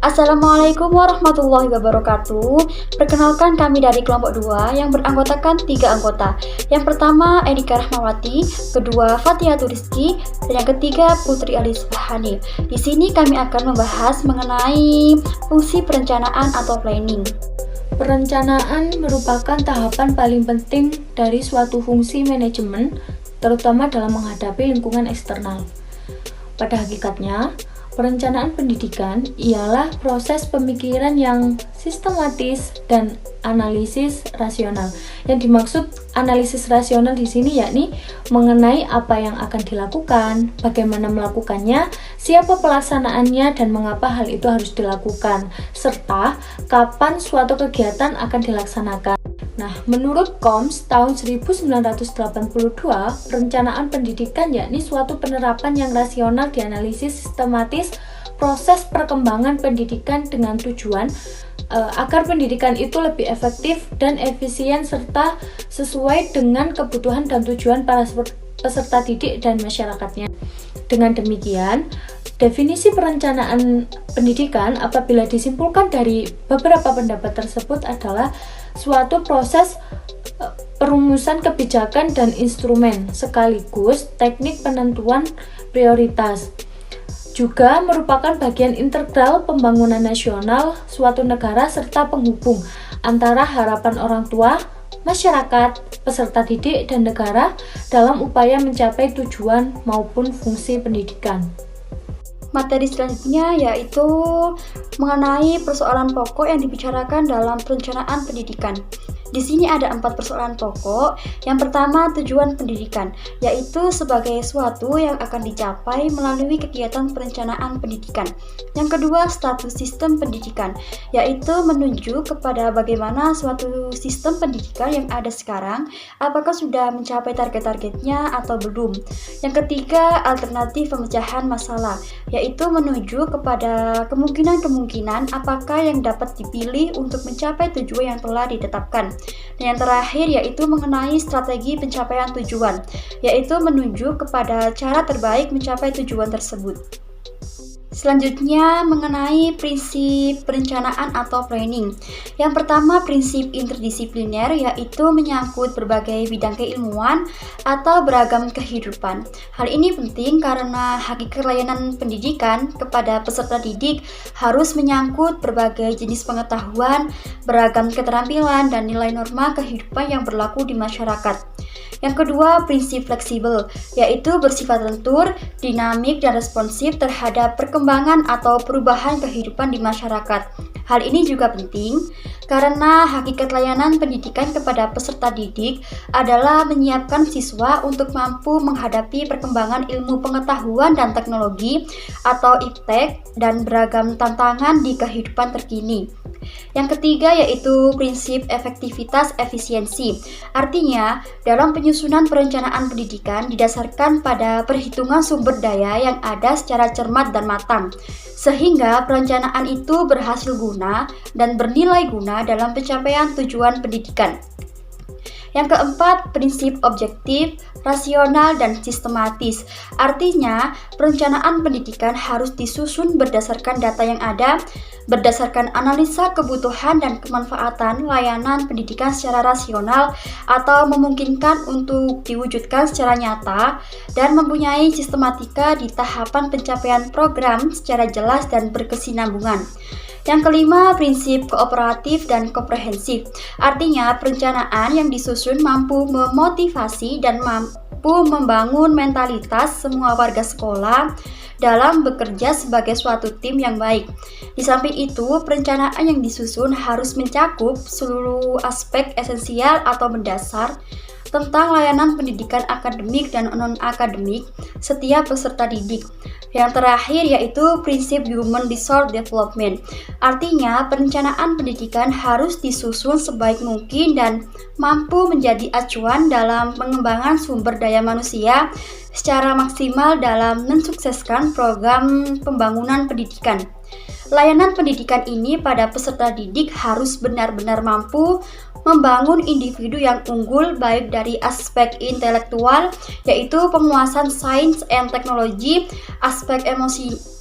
Assalamualaikum warahmatullahi wabarakatuh. Perkenalkan, kami dari kelompok 2 yang beranggotakan 3 anggota. Yang pertama Enika Rahmawati, kedua Fathia Rizky, dan yang ketiga Putri Alis Fahani. Di sini kami akan membahas mengenai fungsi perencanaan atau planning. Perencanaan merupakan tahapan paling penting dari suatu fungsi manajemen, terutama dalam menghadapi lingkungan eksternal. Pada hakikatnya, perencanaan pendidikan ialah proses pemikiran yang sistematis dan analisis rasional. Yang dimaksud analisis rasional di sini yakni mengenai apa yang akan dilakukan, bagaimana melakukannya, siapa pelaksanaannya, dan mengapa hal itu harus dilakukan, serta kapan suatu kegiatan akan dilaksanakan. Nah, menurut KOMS tahun 1982, perencanaan pendidikan yakni suatu penerapan yang rasional dianalisis sistematis proses perkembangan pendidikan dengan tujuan agar pendidikan itu lebih efektif dan efisien serta sesuai dengan kebutuhan dan tujuan para peserta didik dan masyarakatnya. Dengan demikian, definisi perencanaan pendidikan apabila disimpulkan dari beberapa pendapat tersebut adalah suatu proses perumusan kebijakan dan instrumen sekaligus teknik penentuan prioritas. Juga merupakan bagian integral pembangunan nasional suatu negara serta penghubung antara harapan orang tua, masyarakat, peserta didik, dan negara dalam upaya mencapai tujuan maupun fungsi pendidikan. Materi selanjutnya yaitu mengenai persoalan pokok yang dibicarakan dalam perencanaan pendidikan. Di sini ada 4 persoalan pokok. Yang pertama, tujuan pendidikan, yaitu sebagai suatu yang akan dicapai melalui kegiatan perencanaan pendidikan. Yang kedua, status sistem pendidikan, yaitu menunjuk kepada bagaimana suatu sistem pendidikan yang ada sekarang, apakah sudah mencapai target-targetnya atau belum. Yang ketiga, alternatif pemecahan masalah, yaitu menuju kepada kemungkinan-kemungkinan apakah yang dapat dipilih untuk mencapai tujuan yang telah ditetapkan. Dan yang terakhir yaitu mengenai strategi pencapaian tujuan, yaitu menuju kepada cara terbaik mencapai tujuan tersebut. Selanjutnya mengenai prinsip perencanaan atau planning. Yang pertama, prinsip interdisipliner, yaitu menyangkut berbagai bidang keilmuan atau beragam kehidupan. Hal ini penting karena hakikat layanan pendidikan kepada peserta didik harus menyangkut berbagai jenis pengetahuan, beragam keterampilan, dan nilai norma kehidupan yang berlaku di masyarakat. Yang kedua, prinsip fleksibel, yaitu bersifat lentur, dinamik, dan responsif terhadap perkembangan atau perubahan kehidupan di masyarakat. Hal ini juga penting karena hakikat layanan pendidikan kepada peserta didik adalah menyiapkan siswa untuk mampu menghadapi perkembangan ilmu pengetahuan dan teknologi atau iptek dan beragam tantangan di kehidupan terkini. Yang ketiga yaitu prinsip efektivitas efisiensi. Artinya, dalam penyusunan perencanaan pendidikan didasarkan pada perhitungan sumber daya yang ada secara cermat dan matang, sehingga perencanaan itu berhasil guna dan bernilai guna dalam pencapaian tujuan pendidikan. Yang keempat, prinsip objektif, rasional, dan sistematis. Artinya, perencanaan pendidikan harus disusun berdasarkan data yang ada, berdasarkan analisa kebutuhan dan kemanfaatan layanan pendidikan secara rasional atau memungkinkan untuk diwujudkan secara nyata, dan mempunyai sistematika di tahapan pencapaian program secara jelas dan berkesinambungan. Yang kelima, prinsip kooperatif dan komprehensif. Artinya, perencanaan yang disusun mampu memotivasi dan mampu membangun mentalitas semua warga sekolah dalam bekerja sebagai suatu tim yang baik. Di samping itu, perencanaan yang disusun harus mencakup seluruh aspek esensial atau mendasar tentang layanan pendidikan akademik dan non-akademik setiap peserta didik. Yang terakhir yaitu prinsip human resource development. Artinya, perencanaan pendidikan harus disusun sebaik mungkin dan mampu menjadi acuan dalam pengembangan sumber daya manusia secara maksimal dalam mensukseskan program pembangunan pendidikan. Layanan pendidikan ini pada peserta didik harus benar-benar mampu membangun individu yang unggul baik dari aspek intelektual, yaitu penguasaan sains and teknologi, aspek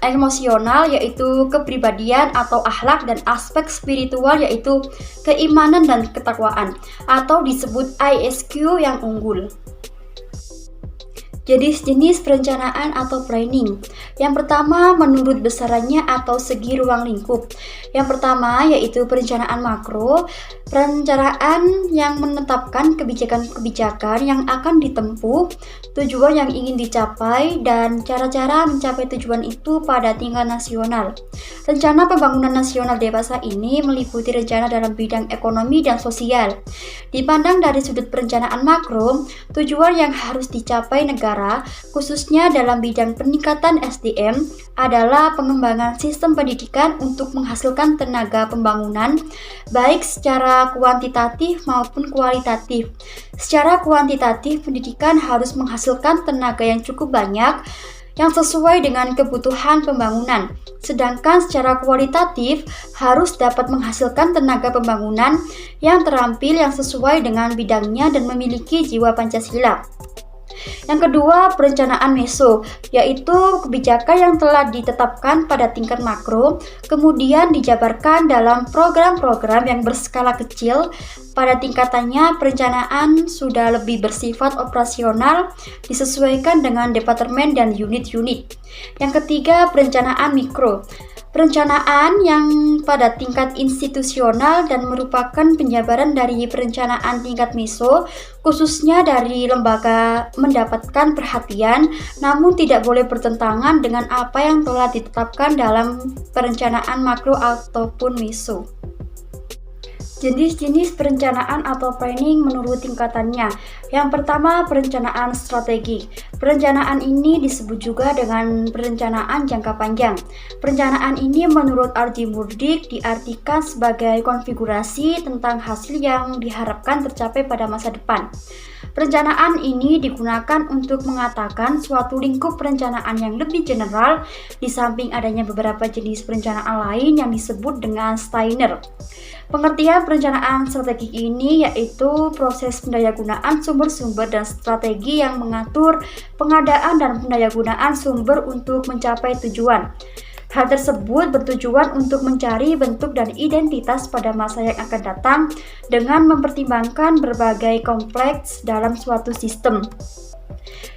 emosional, yaitu kepribadian atau akhlak, dan aspek spiritual, yaitu keimanan dan ketakwaan, atau disebut ISQ yang unggul. Jenis-jenis perencanaan atau planning. Yang pertama, menurut besarannya atau segi ruang lingkup. Yang pertama yaitu perencanaan makro, perencanaan yang menetapkan kebijakan-kebijakan yang akan ditempuh, tujuan yang ingin dicapai, dan cara-cara mencapai tujuan itu pada tingkat nasional. Rencana Pembangunan Nasional dewasa ini meliputi rencana dalam bidang ekonomi dan sosial. Dipandang dari sudut perencanaan makro, tujuan yang harus dicapai negara, khususnya dalam bidang peningkatan SDM, adalah pengembangan sistem pendidikan untuk menghasilkan tenaga pembangunan, baik secara kuantitatif maupun kualitatif. Secara kuantitatif, pendidikan harus menghasilkan tenaga yang cukup banyak, yang sesuai dengan kebutuhan pembangunan. Sedangkan secara kualitatif harus dapat menghasilkan tenaga pembangunan yang terampil, yang sesuai dengan bidangnya dan memiliki jiwa Pancasila. Yang kedua, perencanaan meso, yaitu kebijakan yang telah ditetapkan pada tingkat makro, kemudian dijabarkan dalam program-program yang berskala kecil. Pada tingkatannya, perencanaan sudah lebih bersifat operasional, disesuaikan dengan departemen dan unit-unit. Yang ketiga, perencanaan mikro. Perencanaan yang pada tingkat institusional dan merupakan penjabaran dari perencanaan tingkat meso, khususnya dari lembaga mendapatkan perhatian, namun tidak boleh bertentangan dengan apa yang telah ditetapkan dalam perencanaan makro ataupun meso. Jenis-jenis perencanaan atau planning menurut tingkatannya. Yang pertama, perencanaan strategi. Perencanaan ini disebut juga dengan perencanaan jangka panjang. Perencanaan ini menurut Ardi Murdik diartikan sebagai konfigurasi tentang hasil yang diharapkan tercapai pada masa depan. Perencanaan ini digunakan untuk mengatakan suatu lingkup perencanaan yang lebih general, di samping adanya beberapa jenis perencanaan lain yang disebut dengan Steiner. Pengertian perencanaan strategi ini yaitu proses pendayagunaan sumber-sumber dan strategi yang mengatur pengadaan dan pendayagunaan sumber untuk mencapai tujuan. Hal tersebut bertujuan untuk mencari bentuk dan identitas pada masa yang akan datang dengan mempertimbangkan berbagai kompleks dalam suatu sistem.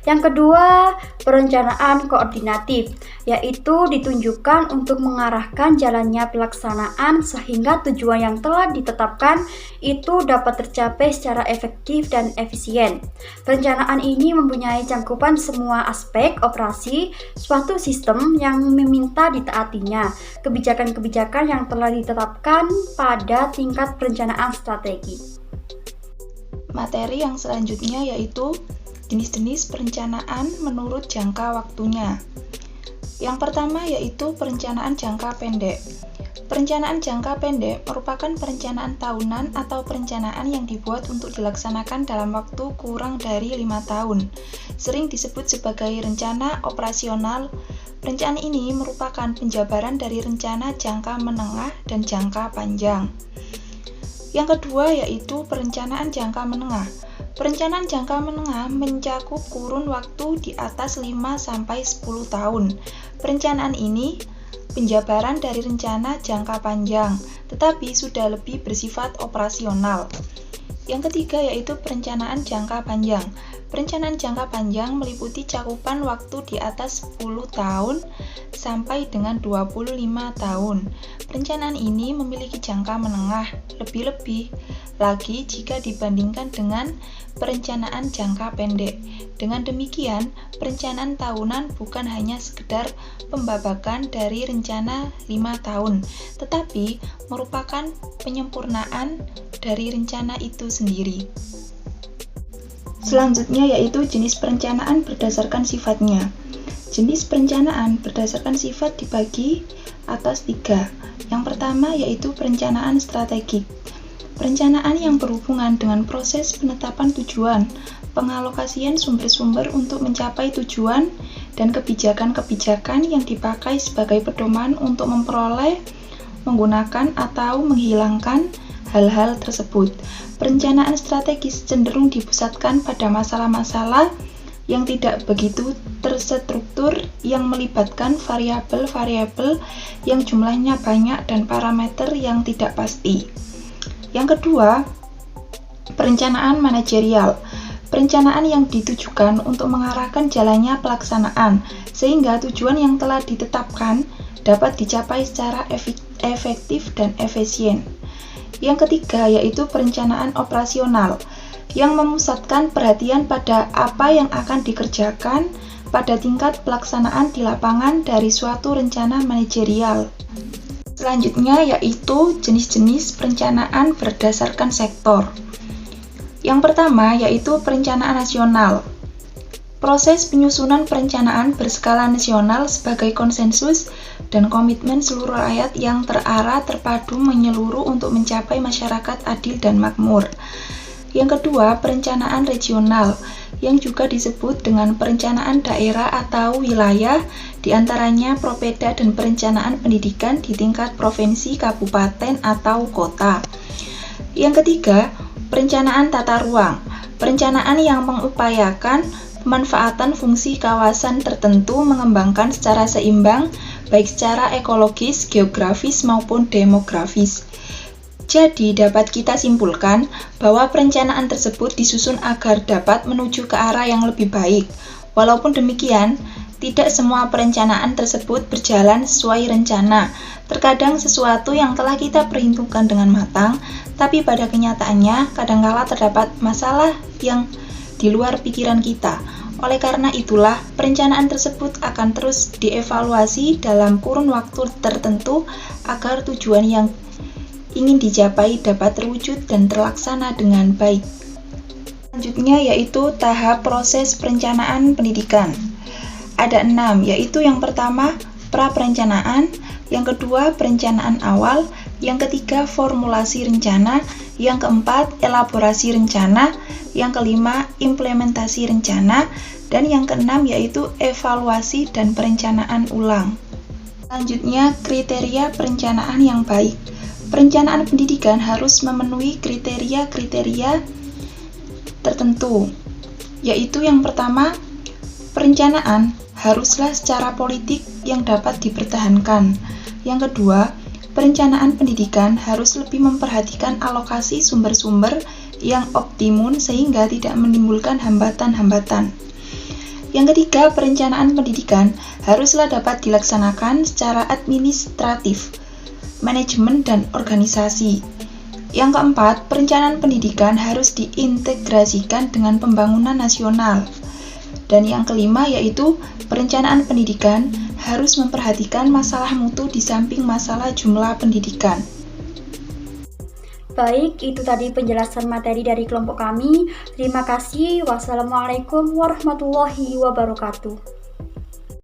Yang kedua, perencanaan koordinatif, yaitu ditunjukkan untuk mengarahkan jalannya pelaksanaan sehingga tujuan yang telah ditetapkan itu dapat tercapai secara efektif dan efisien. Perencanaan ini mempunyai cangkupan semua aspek operasi suatu sistem yang meminta ditaatinya kebijakan-kebijakan yang telah ditetapkan pada tingkat perencanaan strategi. Materi yang selanjutnya yaitu jenis-jenis perencanaan menurut jangka waktunya. Yang pertama yaitu perencanaan jangka pendek. Perencanaan jangka pendek merupakan perencanaan tahunan atau perencanaan yang dibuat untuk dilaksanakan dalam waktu kurang dari 5 tahun. Sering disebut sebagai rencana operasional. Rencana ini merupakan penjabaran dari rencana jangka menengah dan jangka panjang. Yang kedua yaitu perencanaan jangka menengah. Perencanaan jangka menengah mencakup kurun waktu di atas 5-10 tahun. Perencanaan ini penjabaran dari rencana jangka panjang, tetapi sudah lebih bersifat operasional. Yang ketiga yaitu perencanaan jangka panjang. Perencanaan jangka panjang meliputi cakupan waktu di atas 10 tahun sampai dengan 25 tahun. Perencanaan ini memiliki jangka menengah, lebih-lebih lagi jika dibandingkan dengan perencanaan jangka pendek. Dengan demikian, perencanaan tahunan bukan hanya sekedar pembabakan dari rencana 5 tahun, tetapi merupakan penyempurnaan dari rencana itu sendiri. Selanjutnya yaitu jenis perencanaan berdasarkan sifatnya. Jenis perencanaan berdasarkan sifat dibagi atas 3. Yang pertama yaitu perencanaan strategik. Perencanaan yang berhubungan dengan proses penetapan tujuan, pengalokasian sumber-sumber untuk mencapai tujuan, dan kebijakan-kebijakan yang dipakai sebagai pedoman untuk memperoleh, menggunakan, atau menghilangkan hal-hal tersebut. Perencanaan strategis cenderung dipusatkan pada masalah-masalah yang tidak begitu terstruktur, yang melibatkan variabel-variabel yang jumlahnya banyak dan parameter yang tidak pasti. Yang kedua, perencanaan manajerial. Perencanaan yang ditujukan untuk mengarahkan jalannya pelaksanaan, sehingga tujuan yang telah ditetapkan dapat dicapai secara efektif dan efisien. Yang ketiga yaitu perencanaan operasional, yang memusatkan perhatian pada apa yang akan dikerjakan pada tingkat pelaksanaan di lapangan dari suatu rencana manajerial. Selanjutnya yaitu jenis-jenis perencanaan berdasarkan sektor. Yang pertama yaitu perencanaan nasional. Proses penyusunan perencanaan berskala nasional sebagai konsensus dan komitmen seluruh rakyat yang terarah, terpadu, menyeluruh untuk mencapai masyarakat adil dan makmur. Yang kedua, perencanaan regional, yang juga disebut dengan perencanaan daerah atau wilayah, diantaranya Propeda dan perencanaan pendidikan di tingkat provinsi, kabupaten, atau kota. Yang ketiga, perencanaan tata ruang, perencanaan yang mengupayakan pemanfaatan fungsi kawasan tertentu mengembangkan secara seimbang, baik secara ekologis, geografis, maupun demografis. Jadi, dapat kita simpulkan bahwa perencanaan tersebut disusun agar dapat menuju ke arah yang lebih baik. Walaupun demikian, tidak semua perencanaan tersebut berjalan sesuai rencana. Terkadang sesuatu yang telah kita perhitungkan dengan matang, tapi pada kenyataannya kadangkala terdapat masalah yang di luar pikiran kita. Oleh karena itulah, perencanaan tersebut akan terus dievaluasi dalam kurun waktu tertentu agar tujuan yang ingin dicapai dapat terwujud dan terlaksana dengan baik. Selanjutnya yaitu tahap proses perencanaan pendidikan. Ada 6, yaitu yang pertama pra-perencanaan, yang kedua perencanaan awal, yang ketiga formulasi rencana, yang keempat elaborasi rencana, yang kelima implementasi rencana, dan yang keenam yaitu evaluasi dan perencanaan ulang. Selanjutnya kriteria perencanaan yang baik. Perencanaan pendidikan harus memenuhi kriteria-kriteria tertentu, yaitu yang pertama, perencanaan haruslah secara politik yang dapat dipertahankan. Yang kedua, perencanaan pendidikan harus lebih memperhatikan alokasi sumber-sumber yang optimum sehingga tidak menimbulkan hambatan-hambatan. Yang ketiga, perencanaan pendidikan haruslah dapat dilaksanakan secara administratif, manajemen, dan organisasi. Yang keempat, perencanaan pendidikan harus diintegrasikan dengan pembangunan nasional. Dan yang kelima yaitu perencanaan pendidikan harus memperhatikan masalah mutu di samping masalah jumlah pendidikan. Baik, itu tadi penjelasan materi dari kelompok kami. Terima kasih. Wassalamualaikum warahmatullahi wabarakatuh.